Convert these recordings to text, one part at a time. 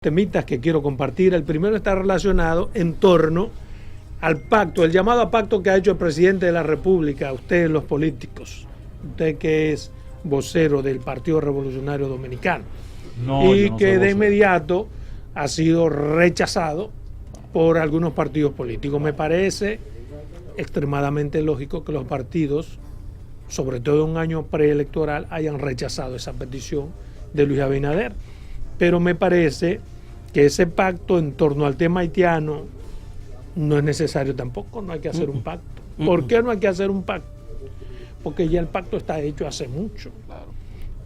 Temitas que quiero compartir. El primero está relacionado en torno al pacto, el llamado pacto que ha hecho el presidente de la República, ustedes los políticos, usted que es vocero del Partido Revolucionario Dominicano, y que de inmediato ha sido rechazado por algunos partidos políticos. Me parece extremadamente lógico que los partidos, sobre todo en un año preelectoral, hayan rechazado esa petición de Luis Abinader. Pero me parece que ese pacto en torno al tema haitiano no es necesario tampoco, no hay que hacer un pacto. ¿Por qué no hay que hacer un pacto? Porque ya el pacto está hecho hace mucho.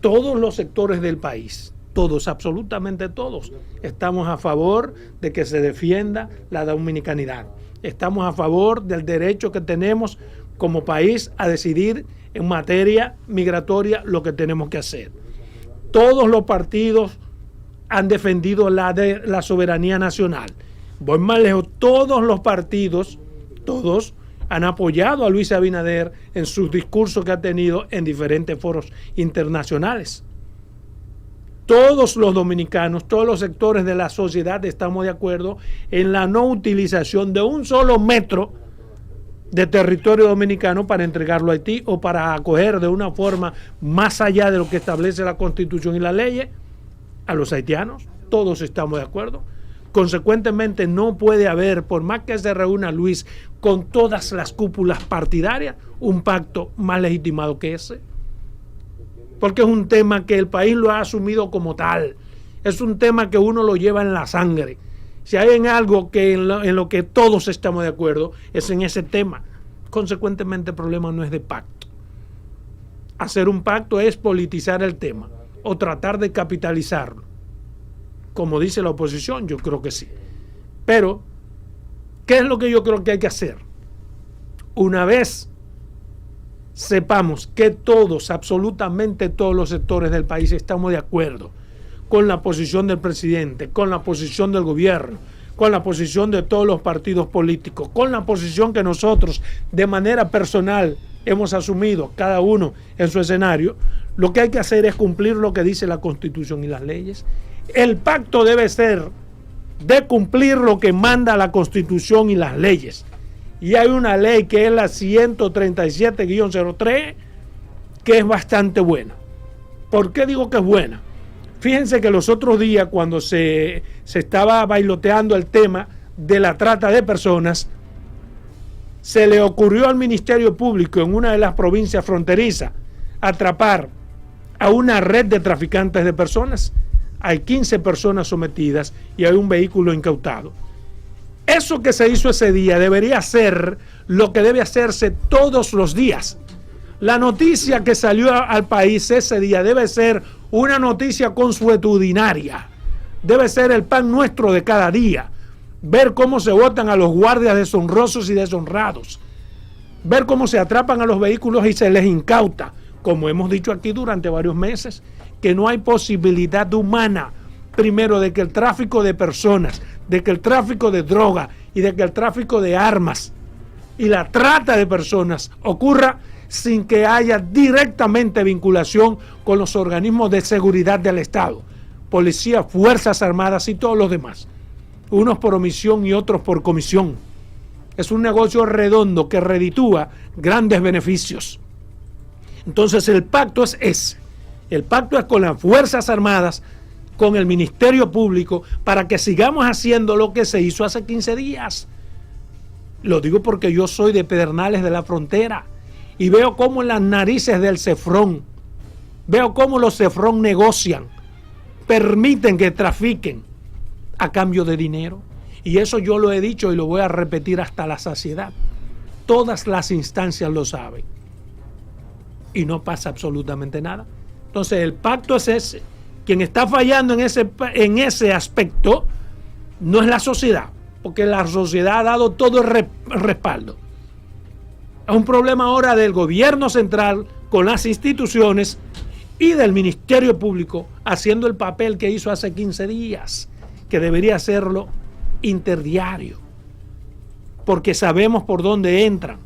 Todos los sectores del país, todos, absolutamente todos, estamos a favor de que se defienda la dominicanidad. Estamos a favor del derecho que tenemos como país a decidir en materia migratoria lo que tenemos que hacer. Todos los partidos han defendido la soberanía nacional. Voy más lejos, todos los partidos, todos han apoyado a Luis Abinader en sus discursos que ha tenido en diferentes foros internacionales. Todos los dominicanos, todos los sectores de la sociedad estamos de acuerdo en la no utilización de un solo metro de territorio dominicano para entregarlo a Haití o para acoger de una forma más allá de lo que establece la Constitución y las leyes a los haitianos. Todos estamos de acuerdo. Consecuentemente no puede haber, por más que se reúna Luis con todas las cúpulas partidarias, un pacto más legitimado que ese, porque es un tema que el país lo ha asumido como tal, es un tema que uno lo lleva en la sangre. Si hay en algo que en lo que todos estamos de acuerdo es en ese tema. Consecuentemente el problema no es de pacto. Hacer un pacto es politizar el tema o tratar de capitalizarlo. Como dice la oposición, yo creo que sí. Pero, ¿qué es lo que yo creo que hay que hacer? Una vez sepamos que todos, absolutamente todos los sectores del país estamos de acuerdo con la posición del presidente, con la posición del gobierno, con la posición de todos los partidos políticos, con la posición que nosotros de manera personal hemos asumido, cada uno en su escenario, lo que hay que hacer es cumplir lo que dice la Constitución y las leyes. El pacto debe ser de cumplir lo que manda la Constitución y las leyes. Y hay una ley que es la 137-03, que es bastante buena. ¿Por qué digo que es buena? Fíjense que los otros días, cuando se estaba bailoteando el tema de la trata de personas, se le ocurrió al Ministerio Público en una de las provincias fronterizas atrapar a una red de traficantes de personas. Hay 15 personas sometidas y hay un vehículo incautado. Eso que se hizo ese día debería ser lo que debe hacerse todos los días. La noticia que salió al país ese día debe ser una noticia consuetudinaria. Debe ser el pan nuestro de cada día. Ver cómo se botan a los guardias deshonrosos y deshonrados. Ver cómo se atrapan a los vehículos y se les incauta. Como hemos dicho aquí durante varios meses, que no hay posibilidad humana, primero, de que el tráfico de personas, de que el tráfico de droga y de que el tráfico de armas y la trata de personas ocurra sin que haya directamente vinculación con los organismos de seguridad del Estado, policía, fuerzas armadas y todos los demás, unos por omisión y otros por comisión. Es un negocio redondo que reditúa grandes beneficios. Entonces el pacto es ese. El pacto es con las Fuerzas Armadas, con el Ministerio Público, para que sigamos haciendo lo que se hizo hace 15 días. Lo digo porque yo soy de Pedernales de la Frontera y veo cómo en las narices del Cefrón, veo cómo los Cefrón negocian, permiten que trafiquen a cambio de dinero. Y eso yo lo he dicho y lo voy a repetir hasta la saciedad. Todas las instancias lo saben. Y no pasa absolutamente nada. Entonces el pacto es ese. Quien está fallando en ese aspecto no es la sociedad, porque la sociedad ha dado todo el respaldo. Es un problema ahora del gobierno central con las instituciones y del Ministerio Público haciendo el papel que hizo hace 15 días, que debería hacerlo interdiario, porque sabemos por dónde entran.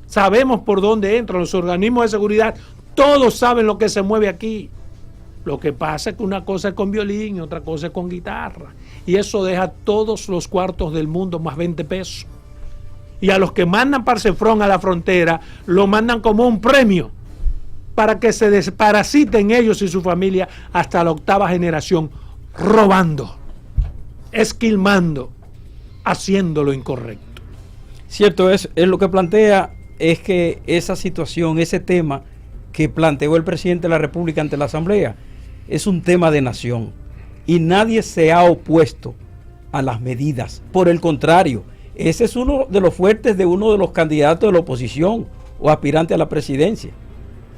Sabemos por dónde entran los organismos de seguridad. Todos saben lo que se mueve aquí. Lo que pasa es que una cosa es con violín y otra cosa es con guitarra. Y eso deja todos los cuartos del mundo más 20 pesos. Y a los que mandan para Cefrón a la frontera, lo mandan como un premio para que se desparasiten ellos y su familia hasta la 8ª generación, robando, esquilmando, haciendo lo incorrecto. Cierto, es lo que plantea, es que esa situación, ese tema que planteó el presidente de la República ante la Asamblea, es un tema de nación y nadie se ha opuesto a las medidas. Por el contrario, ese es uno de los fuertes de uno de los candidatos de la oposición o aspirante a la presidencia,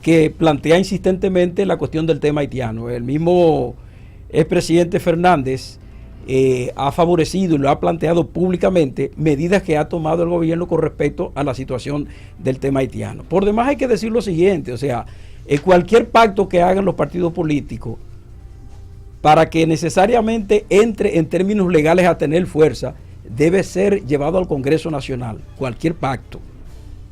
que plantea insistentemente la cuestión del tema haitiano. El mismo expresidente Fernández ha favorecido y lo ha planteado públicamente medidas que ha tomado el gobierno con respecto a la situación del tema haitiano. Por demás hay que decir lo siguiente, o sea, cualquier pacto que hagan los partidos políticos para que necesariamente entre en términos legales a tener fuerza, debe ser llevado al Congreso Nacional. Cualquier pacto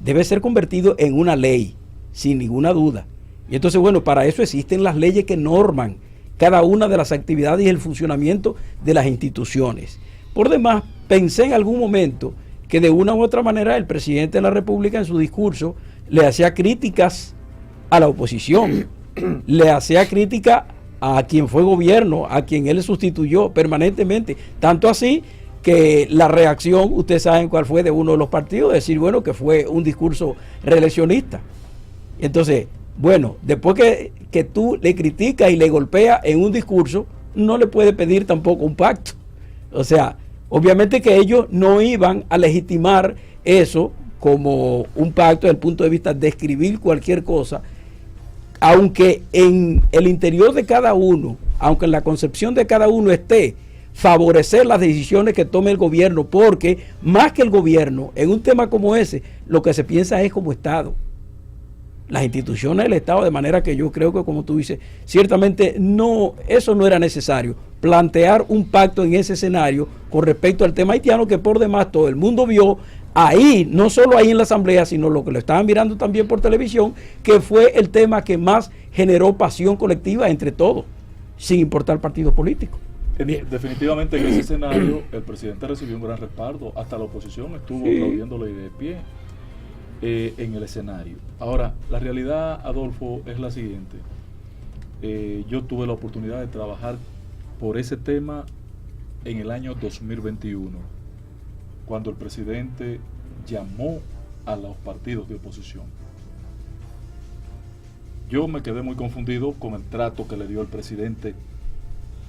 debe ser convertido en una ley, sin ninguna duda. Y entonces, bueno, para eso existen las leyes que norman cada una de las actividades y el funcionamiento de las instituciones. Por demás, pensé en algún momento que de una u otra manera el presidente de la República en su discurso le hacía críticas a la oposición, le hacía crítica a quien fue gobierno, a quien él sustituyó permanentemente, tanto así que la reacción, ustedes saben cuál fue de uno de los partidos, decir, bueno, que fue un discurso reeleccionista. Entonces, bueno, después que tú le criticas y le golpeas en un discurso, no le puedes pedir tampoco un pacto. O sea, obviamente que ellos no iban a legitimar eso como un pacto desde el punto de vista de escribir cualquier cosa, aunque en el interior de cada uno, aunque en la concepción de cada uno esté favorecer las decisiones que tome el gobierno, porque más que el gobierno, en un tema como ese, lo que se piensa es como Estado, las instituciones del Estado, de manera que yo creo que, como tú dices, ciertamente no, eso no era necesario, plantear un pacto en ese escenario con respecto al tema haitiano, que por demás todo el mundo vio ahí, no solo ahí en la Asamblea, sino lo que lo estaban mirando también por televisión, que fue el tema que más generó pasión colectiva entre todos, sin importar partidos políticos. Definitivamente en ese escenario el presidente recibió un gran respaldo, hasta la oposición estuvo aplaudiéndole de pie en el escenario. Ahora, la realidad, Adolfo, es la siguiente. Yo tuve la oportunidad de trabajar por ese tema en el año 2021, cuando el presidente llamó a los partidos de oposición. Yo me quedé muy confundido con el trato que le dio el presidente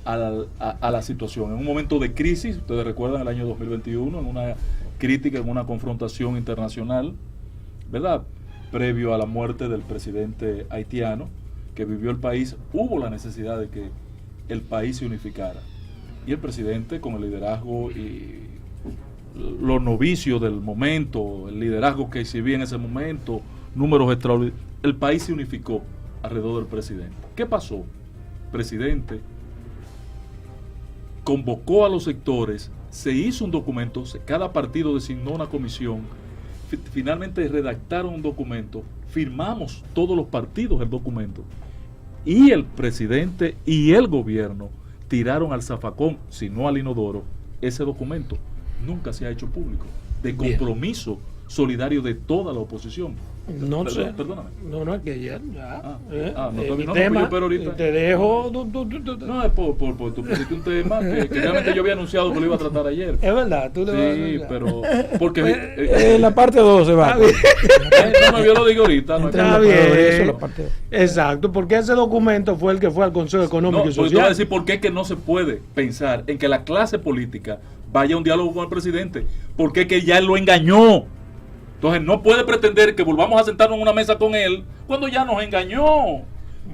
a la situación. En un momento de crisis, ustedes recuerdan el año 2021, en una crítica, en una confrontación internacional, ¿verdad? Previo a la muerte del presidente haitiano que vivió el país, hubo la necesidad de que el país se unificara. Y el presidente, con el liderazgo y los novicios del momento, el liderazgo que exhibía en ese momento, números extraordinarios, el país se unificó alrededor del presidente. ¿Qué pasó? El presidente convocó a los sectores, se hizo un documento, cada partido designó una comisión, finalmente redactaron un documento, firmamos todos los partidos el documento, y el presidente y el gobierno tiraron al zafacón, si no al inodoro, ese documento. Nunca se ha hecho público, de compromiso solidario de toda la oposición. No sé. Perdóname. No, es que ya. No, tema, pero ahorita. te dejo. No, es por tú pusiste un tema que realmente yo había anunciado que lo iba a tratar ayer. Es verdad, tú le vas a Sí, pero. Porque. En la parte 2 se va. No, yo lo digo ahorita. No Está bien. Exacto, porque ese documento fue el que fue al Consejo Económico y Social. Te voy a decir por qué que no se puede pensar en que la clase política vaya a un diálogo con el presidente, porque es que ya él lo engañó. Entonces no puede pretender que volvamos a sentarnos en una mesa con él cuando ya nos engañó.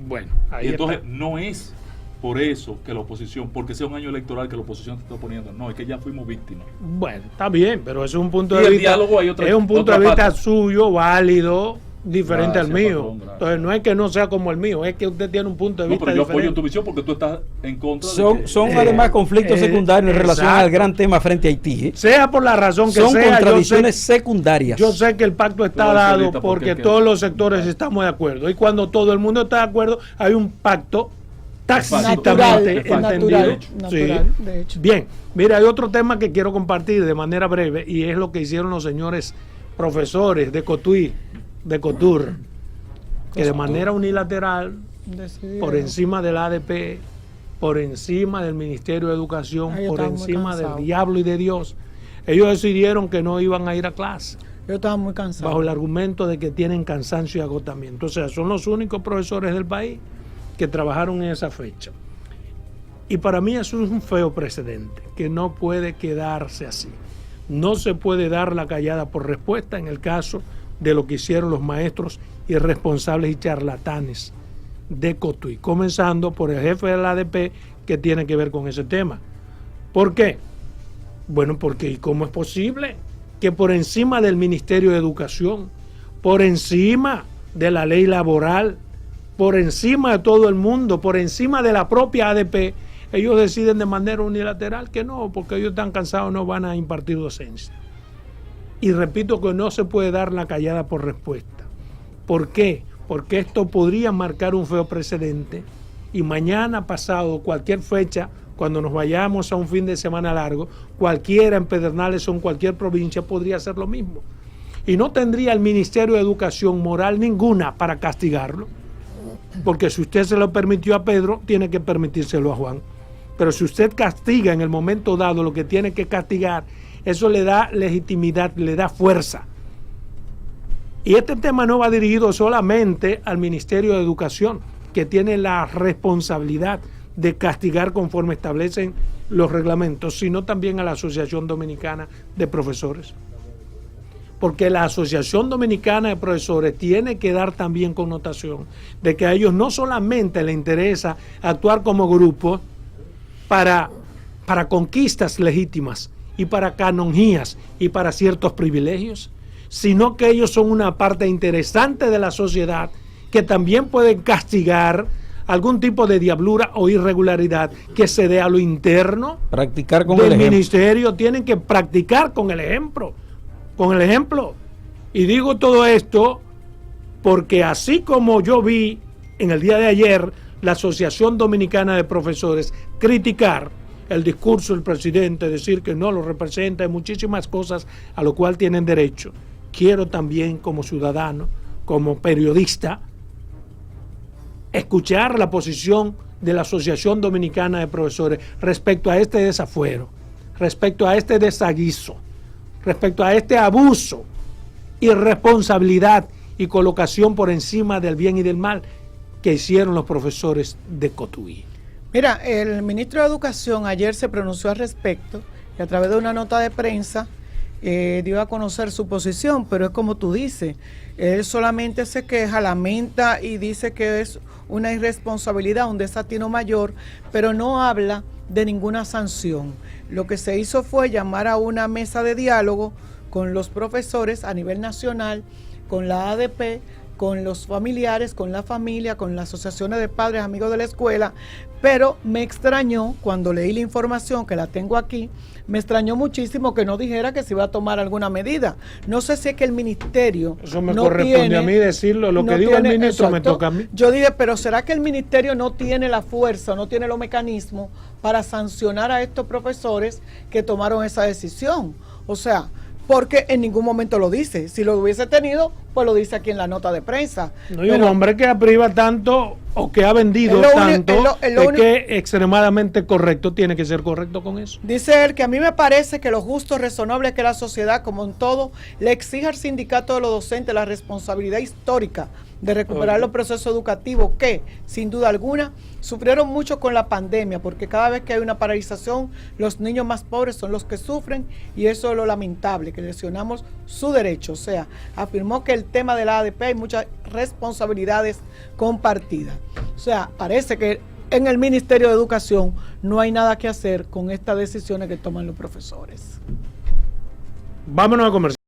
Bueno, ahí y entonces está. No es por eso que la oposición, porque sea un año electoral que la oposición se está oponiendo, no, es que ya fuimos víctimas. Bueno, está bien, pero es un punto y de el vista. Diálogo hay otra, es un punto otra de vista parte. suyo, válido, diferente Gracias, al mío. patrón, gracias. Entonces no es que no sea como el mío, es que usted tiene un punto de No, vista pero yo diferente. apoyo tu visión porque tú estás en contra Son además conflictos secundarios en relación al gran tema frente a Haití. Sea por la razón que son sea, contradicciones secundarias. Yo sé que el pacto está Pero, dado Angelita, porque ¿por qué? todos los sectores estamos de acuerdo. Y cuando todo el mundo está de acuerdo, hay un pacto tácitamente entendido. Natural, de hecho. Bien, mira, hay otro tema que quiero compartir de manera breve y es lo que hicieron los señores profesores de Cotuí, de Cotur, que de manera unilateral, por encima del ADP, por encima del Ministerio de Educación, por encima del diablo y de Dios, ellos decidieron que no iban a ir a clase. Yo estaba muy cansado. Bajo el argumento de que tienen cansancio y agotamiento. O sea, son los únicos profesores del país que trabajaron en esa fecha. Y para mí eso es un feo precedente, que no puede quedarse así. No se puede dar la callada por respuesta en el caso de lo que hicieron los maestros irresponsables y charlatanes de Cotuí, comenzando por el jefe del ADP que tiene que ver con ese tema. ¿Por qué? Bueno, porque ¿cómo es posible que por encima del Ministerio de Educación, por encima de la ley laboral, por encima de todo el mundo, por encima de la propia ADP, ellos deciden de manera unilateral que no, porque ellos están cansados, no van a impartir docencia? Y repito que no se puede dar la callada por respuesta. ¿Por qué? Porque esto podría marcar un feo precedente y mañana, pasado, cualquier fecha, cuando nos vayamos a un fin de semana largo, cualquiera en Pedernales o en cualquier provincia podría hacer lo mismo. Y no tendría el Ministerio de Educación moral ninguna para castigarlo, porque si usted se lo permitió a Pedro, tiene que permitírselo a Juan. Pero si usted castiga en el momento dado lo que tiene que castigar, eso le da legitimidad, le da fuerza. Y este tema no va dirigido solamente al Ministerio de Educación, que tiene la responsabilidad de castigar conforme establecen los reglamentos, sino también a la Asociación Dominicana de Profesores. Porque la Asociación Dominicana de Profesores tiene que dar también connotación de que a ellos no solamente les interesa actuar como grupo para conquistas legítimas y para canonjías y para ciertos privilegios, sino que ellos son una parte interesante de la sociedad que también pueden castigar algún tipo de diablura o irregularidad que se dé a lo interno practicar con del el ministerio. Tienen que practicar con el ejemplo, Y digo todo esto porque así como yo vi en el día de ayer la Asociación Dominicana de Profesores criticar el discurso del presidente, decir que no lo representa y muchísimas cosas a lo cual tienen derecho, quiero también como ciudadano, como periodista, escuchar la posición de la Asociación Dominicana de Profesores respecto a este desafuero, respecto a este desaguiso, respecto a este abuso, irresponsabilidad y colocación por encima del bien y del mal que hicieron los profesores de Cotuí. Mira, el ministro de Educación ayer se pronunció al respecto y a través de una nota de prensa dio a conocer su posición, pero es como tú dices, él solamente se queja, lamenta y dice que es una irresponsabilidad, un desatino mayor, pero no habla de ninguna sanción. Lo que se hizo fue llamar a una mesa de diálogo con los profesores a nivel nacional, con la ADP, con los familiares, con la familia, con las asociaciones de padres, amigos de la escuela, pero me extrañó cuando leí la información, que la tengo aquí, me extrañó muchísimo que no dijera que se iba a tomar alguna medida. No sé si es que el ministerio eso me corresponde a mí decirlo, lo que diga el ministro exacto, me toca a mí. Yo dije, pero ¿será que el ministerio no tiene la fuerza, no tiene los mecanismos para sancionar a estos profesores que tomaron esa decisión? O sea, porque en ningún momento lo dice. Si lo hubiese tenido, pues lo dice aquí en la nota de prensa. No hay un hombre que apriva tanto o que ha vendido tanto, es que extremadamente correcto, tiene que ser correcto con eso. Dice él que a mí me parece que lo justo, razonable es que la sociedad, como en todo, le exija al sindicato de los docentes la responsabilidad histórica de recuperar los procesos educativos que, sin duda alguna, sufrieron mucho con la pandemia, porque cada vez que hay una paralización, los niños más pobres son los que sufren y eso es lo lamentable, que lesionamos su derecho. O sea, afirmó que el tema de la ADP hay muchas responsabilidades compartidas. O sea, parece que en el Ministerio de Educación no hay nada que hacer con estas decisiones que toman los profesores. Vámonos a conversar.